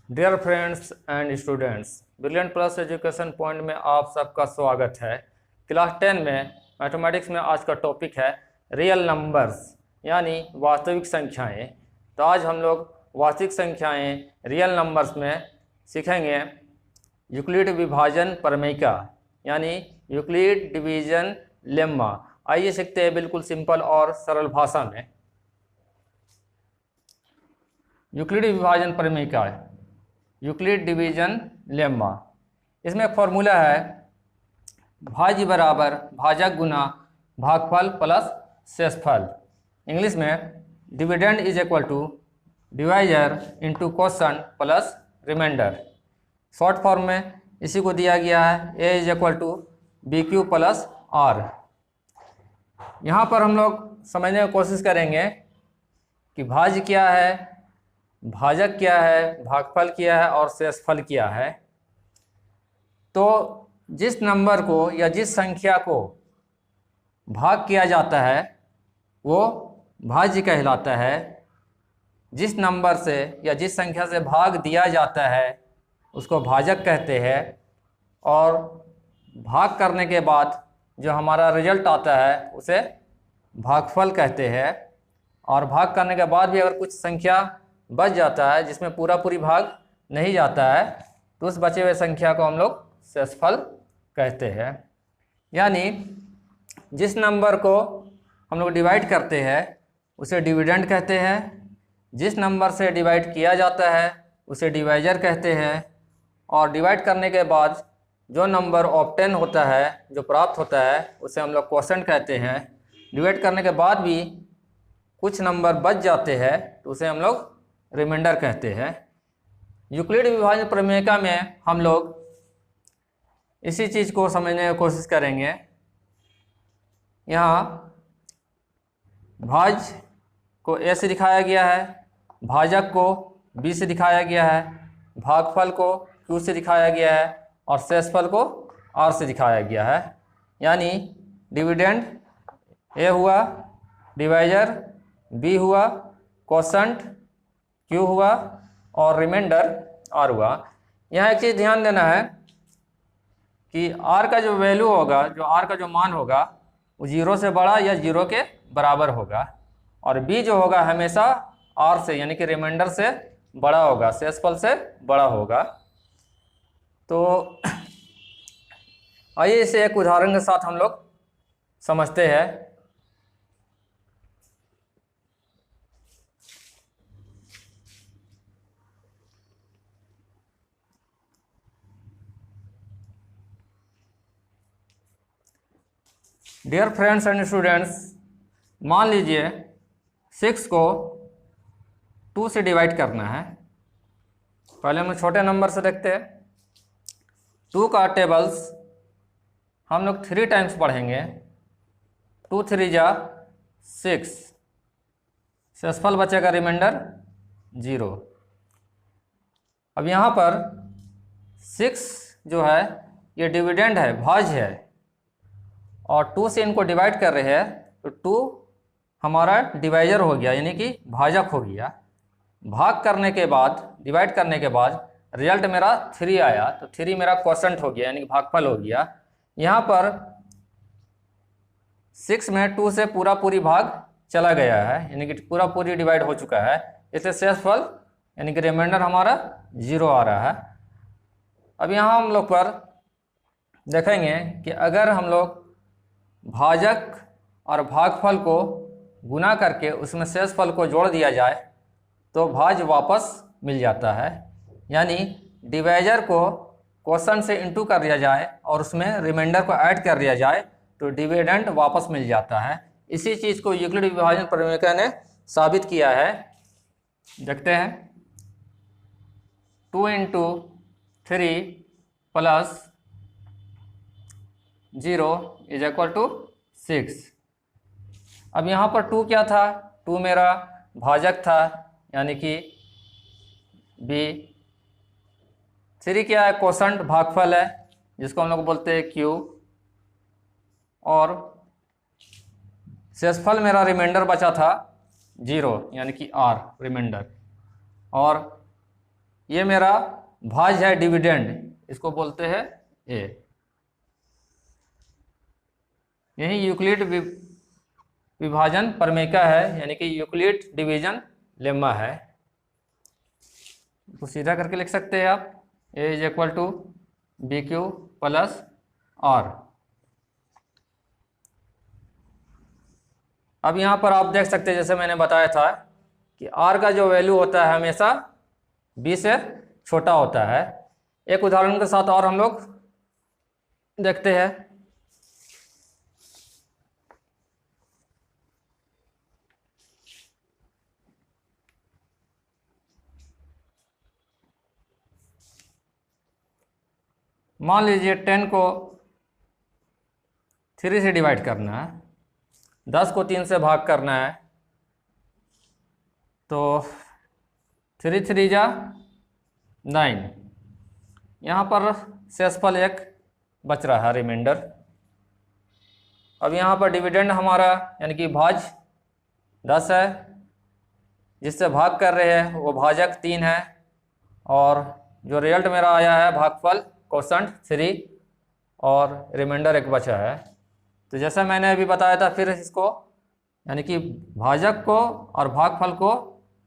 Dear friends and students, Brilliant Plus Education Point में आप सबका स्वागत है। क्लास 10 में मैथमेटिक्स में आज का टॉपिक है रियल नंबर्स यानी वास्तविक संख्याएं। तो आज हम लोग वास्तविक संख्याएं रियल नंबर्स में सीखेंगे यूक्लिड विभाजन प्रमेयिका यानी यूक्लिड डिवीजन लेम्मा। आइए सीखते हैं बिल्कुल सिंपल और सरल भाषा में। यूक्लिड विभाजन प्रमेयिका, यूक्लिड डिवीजन लेम्मा। इसमें एक फॉर्मूला है भाज्य बराबर भाजक गुना भागफल प्लस शेषफल। इंग्लिश में dividend is equal to divisor into quotient plus reminder. Short form में इसी को दिया गया है A is equal to B Q plus R. यहाँ पर हम लोग समझने की कोशिश करेंगे कि भाज्य क्या है, भाजक क्या है, भागफल क्या है और शेषफल क्या है। तो जिस नंबर को या जिस संख्या को भाग किया जाता है वो भाज्य कहलाता है। जिस नंबर से या जिस संख्या से भाग दिया जाता है उसको भाजक कहते हैं। और भाग करने के बाद जो हमारा रिजल्ट आता है उसे भागफल कहते हैं। और भाग करने के बाद भी अगर कुछ संख्या बच जाता है जिसमें पूरी भाग नहीं जाता है तो उस बचे हुए संख्या को हम लोग शेषफल कहते हैं। यानी जिस नंबर को हम लोग डिवाइड करते हैं उसे डिविडेंड कहते हैं। जिस नंबर से डिवाइड किया जाता है उसे डिवाइजर कहते हैं। और डिवाइड करने के बाद जो नंबर ऑब्टेन होता है, जो प्राप्त होता है, उसे हम लोग क्वोशंट कहते हैं। डिवाइड करने के बाद भी कुछ नंबर बच जाते हैं तो उसे हम लोग रिमाइंडर कहते हैं। यूक्लिड विभाजन प्रमेयिका में हम लोग इसी चीज़ को समझने की कोशिश करेंगे। यहाँ भाज्य को ए से दिखाया गया है, भाजक को बी से दिखाया गया है, भागफल को क्यू से दिखाया गया है और शेषफल को आर से दिखाया गया है। यानी डिविडेंड ए हुआ, डिवाइजर बी हुआ, क्वोशंट क्यू हुआ और रिमाइंडर आर हुआ। यहाँ एक चीज़ ध्यान देना है कि आर का जो वैल्यू होगा, जो आर का जो मान होगा वो 0 से बड़ा या 0 के बराबर होगा। और बी जो होगा हमेशा आर से यानी कि रिमाइंडर से बड़ा होगा, शेषफल से बड़ा होगा। तो आइए इसे एक उदाहरण के साथ हम लोग समझते हैं। डियर फ्रेंड्स एंड स्टूडेंट्स, मान लीजिए 6 को 2 से डिवाइड करना है। पहले हम छोटे नंबर से देखते हैं। 2 का टेबल्स हम लोग 3 टाइम्स पढ़ेंगे। 2 3 जा 6, शेषफल बचेगा रिमाइंडर 0। अब यहाँ पर 6 जो है ये डिविडेंड है, भाज्य है और 2 से इनको डिवाइड कर रहे हैं तो 2 हमारा डिवाइजर हो गया यानी कि भाजक हो गया। भाग करने के बाद, डिवाइड करने के बाद रिजल्ट मेरा 3 आया तो 3 मेरा क्वोशंट हो गया यानी कि भागफल हो गया। यहाँ पर 6 में 2 से पूरी भाग चला गया है यानी कि पूरी डिवाइड हो चुका है। इससे शेषफल यानी कि रिमाइंडर हमारा 0 आ रहा है। अब यहाँ हम लोग पर देखेंगे कि अगर हम लोग भाजक और भागफल को गुना करके उसमें शेषफल को जोड़ दिया जाए तो भाज्य वापस मिल जाता है। यानी डिवाइजर को क्वोशंट से इंटू कर दिया जाए और उसमें रिमाइंडर को ऐड कर दिया जाए तो डिविडेंड वापस मिल जाता है। इसी चीज़ को यूक्लिड विभाजन प्रमेयिका ने साबित किया है। देखते हैं 2 into 3 plus 0 is equal to 6। अब यहाँ पर 2 क्या था? 2 मेरा भाजक था यानी कि बी। 3 क्या है? क्वोशंट भागफल है जिसको हम लोग बोलते हैं क्यू। और शेषफल मेरा रिमाइंडर बचा था 0 यानी कि आर रिमाइंडर। और ये मेरा भाज्य है डिविडेंड, इसको बोलते हैं ए। यही यूक्लिड विभाजन प्रमेय का है, यानी कि यूक्लिड डिवीजन लेम्मा है। तो सीधा करके लिख सकते हैं आप, A is equal to B Q plus R. अब यहाँ पर आप देख सकते हैं, जैसे मैंने बताया था कि आर का जो वैल्यू होता है हमेशा बी से छोटा होता है। एक उदाहरण के साथ और हम लोग देखते हैं। मान लीजिए 10 को 3 से डिवाइड करना है, 10 को 3 से भाग करना है, तो 3 3 जा 9। यहाँ पर शेषफल 1 बच रहा है, रिमाइंडर। अब यहाँ पर डिविडेंड हमारा यानी कि भाज्य 10 है, जिससे भाग कर रहे हैं वो भाजक 3 है, और जो रिजल्ट मेरा आया है भागफल कोशंट 3 और रिमाइंडर 1 बचा है। तो जैसा मैंने अभी बताया था, फिर इसको यानी कि भाजक को और भागफल को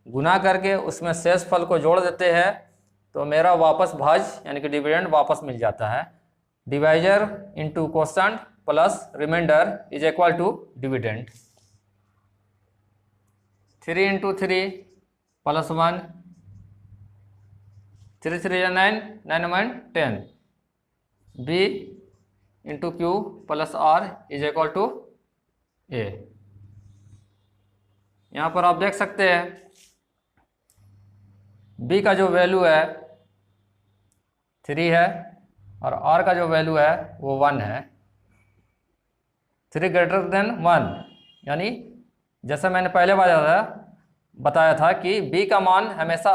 गुना करके उसमें शेषफल को जोड़ देते हैं, तो मेरा वापस भाज्य यानी कि डिविडेंड वापस मिल जाता है। Divisor into quotient plus reminder is equal to dividend. 3 into 3 plus 1, 3 3 9, 9 1 10। B into Q plus R is equal to A. यहाँ पर आप देख सकते हैं बी का जो वैल्यू है 3 है और आर का जो वैल्यू है वो 1 है। 3 ग्रेटर देन 1, यानी जैसा मैंने पहले बताया था कि बी का मान हमेशा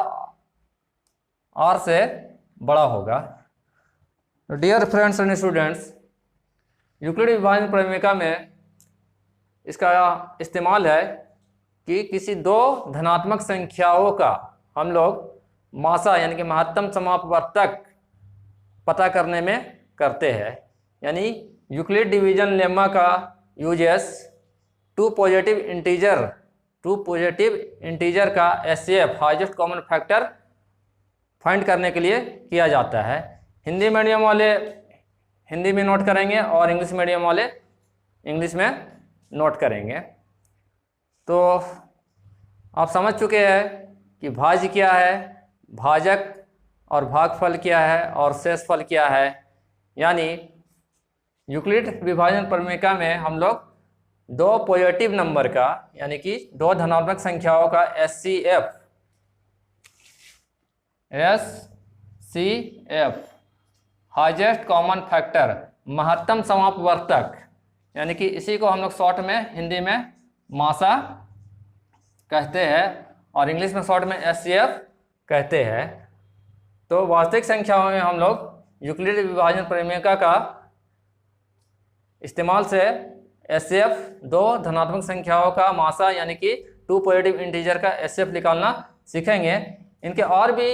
आर से बड़ा होगा। Dear friends and students, Euclid विभाजन प्रमेय में इसका इस्तेमाल है कि किसी दो धनात्मक संख्याओं का हम लोग मासा यानी कि महत्तम समापवर्तक पता करने में करते हैं। यानी यूक्लिड डिवीजन लेम्मा का यूजेस टू पॉजिटिव इंटीजर का HCF highest common factor find करने के लिए किया जाता है। हिंदी मीडियम वाले हिंदी में नोट करेंगे और इंग्लिश मीडियम वाले इंग्लिश में नोट करेंगे। तो आप समझ चुके हैं कि भाज्य क्या है, भाजक और भागफल क्या है और शेषफल क्या है। यानी यूक्लिड विभाजन प्रमेय में हम लोग दो पॉजिटिव नंबर का यानी कि दो धनात्मक संख्याओं का एचसीएफ हाईएस्ट कॉमन फैक्टर महत्तम समापवर्तक, यानी कि इसी को हम लोग शॉर्ट में हिंदी में मासा कहते हैं और इंग्लिश में शॉर्ट में एचसीएफ कहते हैं। तो वास्तविक संख्याओं में हम लोग यूक्लिड विभाजन प्रमेय का इस्तेमाल से एचसीएफ दो धनात्मक संख्याओं का मासा यानी कि टू पॉजिटिव इंटीजर का एचसीएफ निकालना सीखेंगे। इनके और भी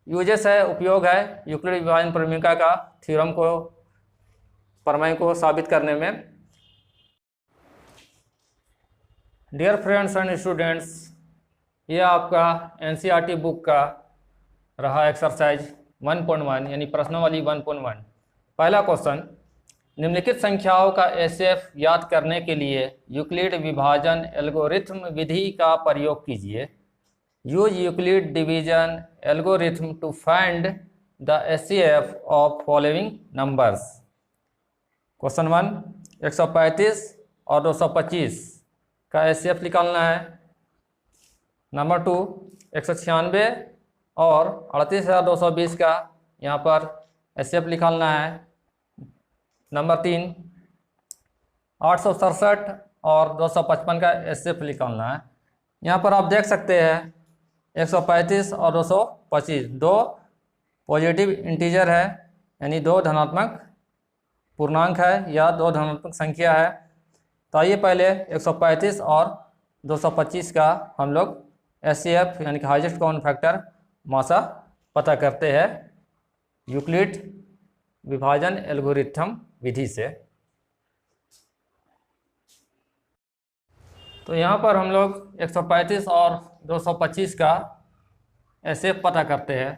यूजेस है, उपयोग है यूक्लिड विभाजन प्रमेय का थ्योरम को प्रमेय को साबित करने में। डियर फ्रेंड्स एंड स्टूडेंट्स, ये आपका एनसीईआरटी बुक का रहा एक्सरसाइज 1.1 यानी प्रश्नावली 1.1। पहला क्वेश्चन, निम्नलिखित संख्याओं का एचसीएफ ज्ञात करने के लिए यूक्लिड विभाजन एल्गोरिथम विधि का प्रयोग कीजिए। Use Euclid division algorithm to find the HCF of following numbers. Question 1, 135 और 225 का एचसीएफ निकालना है। नंबर 2, 196 और 38,220 का यहाँ पर एचसीएफ निकालना है। नंबर 3, 867 और 255 का एचसीएफ निकालना है। यहाँ पर आप देख सकते हैं 135 और 225 दो पॉजिटिव इंटीजर है, यानी दो धनात्मक पूर्णांक है या दो धनात्मक संख्या है। तो आइए पहले 135 और 225 का हम लोग एचसीएफ यानी कि हाईएस्ट कॉमन फैक्टर मासा पता करते हैं यूक्लिड विभाजन एल्गोरिथम विधि से। तो यहाँ पर हम लोग 135 और 225 का एसएफ पता करते हैं।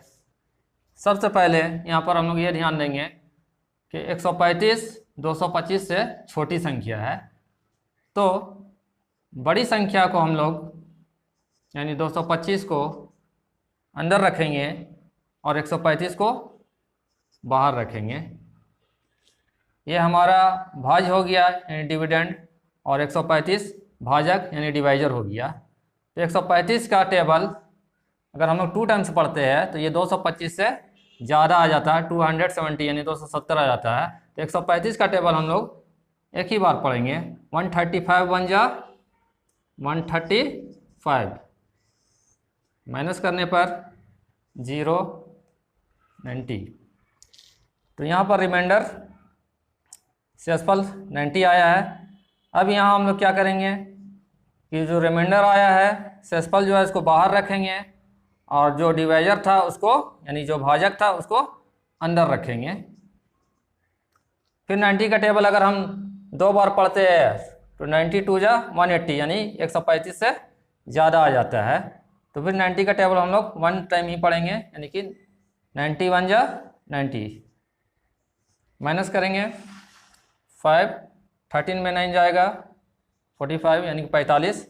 सबसे पहले यहाँ पर हम लोग ये ध्यान देंगे कि 135 225 से छोटी संख्या है, तो बड़ी संख्या को हम लोग यानी 225 को अंदर रखेंगे और 135 को बाहर रखेंगे। ये हमारा भाज्य हो गया यानी डिविडेंड, और 135 भाजक यानी डिवाइजर हो गया। तो 135 का टेबल अगर हम लोग 2 टाइम्स पढ़ते हैं तो ये 225 से ज़्यादा आ जाता है, 270 यानी 270 आ जाता है। तो 135 का टेबल हम लोग एक ही बार पढ़ेंगे। 135 बन जा 135, माइनस करने पर 0 90। तो यहाँ पर रिमाइंडर शेषफल 90 आया है। अब यहाँ हम लोग क्या करेंगे कि जो रिमाइंडर आया है शेषफल जो है इसको बाहर रखेंगे और जो डिवाइजर था उसको यानी जो भाजक था उसको अंदर रखेंगे। फिर 90 का टेबल अगर हम 2 बार पढ़ते हैं तो 92 जा 180 यानी 135 से ज़्यादा आ जाता है। तो फिर 90 का टेबल हम लोग 1 टाइम ही पढ़ेंगे यानी कि 91 जा 90, माइनस करेंगे 5, 13 में 9 जाएगा 45 यानी कि 45।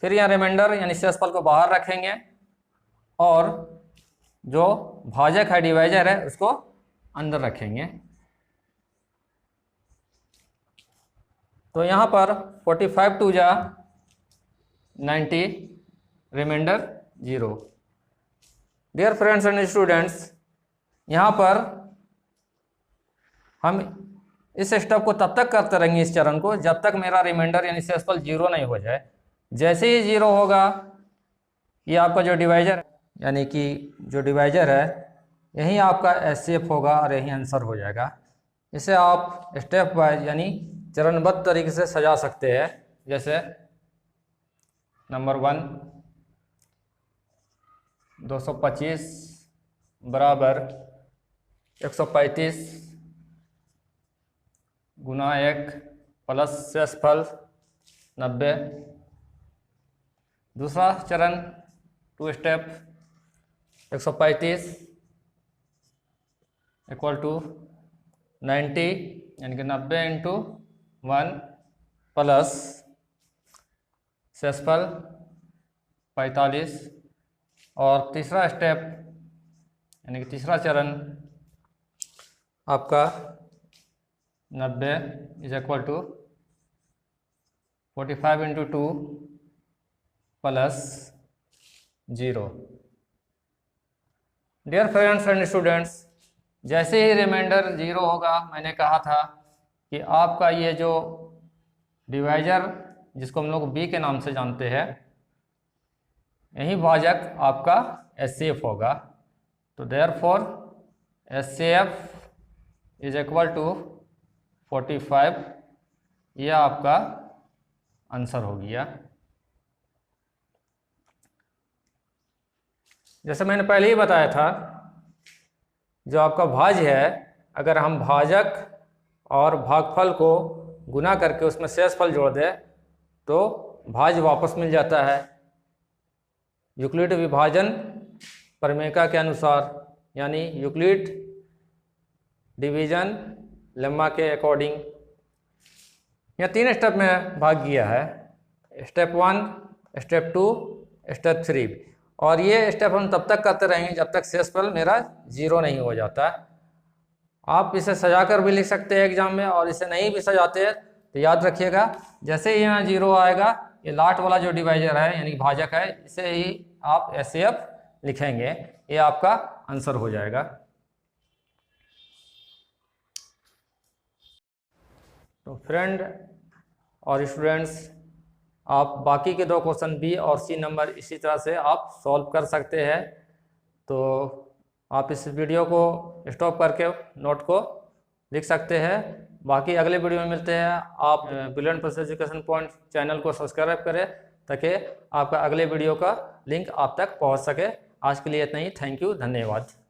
फिर यहाँ रिमाइंडर यानी शेषफल को बाहर रखेंगे और जो भाजक है डिवाइजर है उसको अंदर रखेंगे। तो यहाँ पर 45 2 जा 90, remainder 0। Dear friends and students, यहाँ पर हम इस स्टेप को तब तक करते रहेंगे, इस चरण को, जब तक मेरा रिमाइंडर यानी शेषफल 0 नहीं हो जाए। जैसे ही 0 होगा ये आपका जो डिवाइजर यानी कि जो डिवाइजर है यही आपका एचसीएफ होगा और यही आंसर हो जाएगा। इसे आप स्टेप वाइज यानी चरणबद्ध तरीके से सजा सकते हैं। जैसे नंबर 1 225 बराबर 135 गुना 1 प्लस शेषफल 90। दूसरा चरण 2 स्टेप 135 इक्वल टू 90 यानी कि 90 इंटू 1 प्लस शेषफल 45। और तीसरा स्टेप यानी कि तीसरा चरण आपका 90 is equal to 45 into 2 plus 0। Dear friends and students, जैसे ही रिमाइंडर 0 होगा, मैंने कहा था कि आपका ये जो डिवाइजर जिसको हम लोग बी के नाम से जानते हैं यही भाजक आपका एचसीएफ होगा। तो therefore HCF is equal to 45, यह आपका आंसर हो गया। जैसे मैंने पहले ही बताया था, जो आपका भाज्य है अगर हम भाजक और भागफल को गुना करके उसमें शेषफल जोड़ दें तो भाज्य वापस मिल जाता है। यूक्लिड विभाजन प्रमेय के अनुसार यानी यूक्लिड डिवीजन लेम्मा के अकॉर्डिंग यह 3 स्टेप में भाग गया है। Step 1, step 2, step 3। और ये स्टेप हम तब तक करते रहेंगे जब तक शेषफल मेरा 0 नहीं हो जाता। आप इसे सजाकर भी लिख सकते हैं एग्जाम में, और इसे नहीं भी सजाते हैं तो याद रखिएगा जैसे ही यहाँ 0 आएगा ये लास्ट वाला जो डिवाइजर है यानी भाजक है इसे ही आप एचसीएफ लिखेंगे, ये आपका आंसर हो जाएगा। तो फ्रेंड और स्टूडेंट्स, आप बाकी के 2 क्वेश्चन बी और सी नंबर इसी तरह से आप सॉल्व कर सकते हैं। तो आप इस वीडियो को स्टॉप करके नोट को लिख सकते हैं। बाकी अगले वीडियो में मिलते हैं। आप brilliant Plus Education point channel को सब्सक्राइब करें ताकि आपका अगले वीडियो का लिंक आप तक पहुंच सके। आज के लिए इतना ही। थैंक यू, धन्यवाद।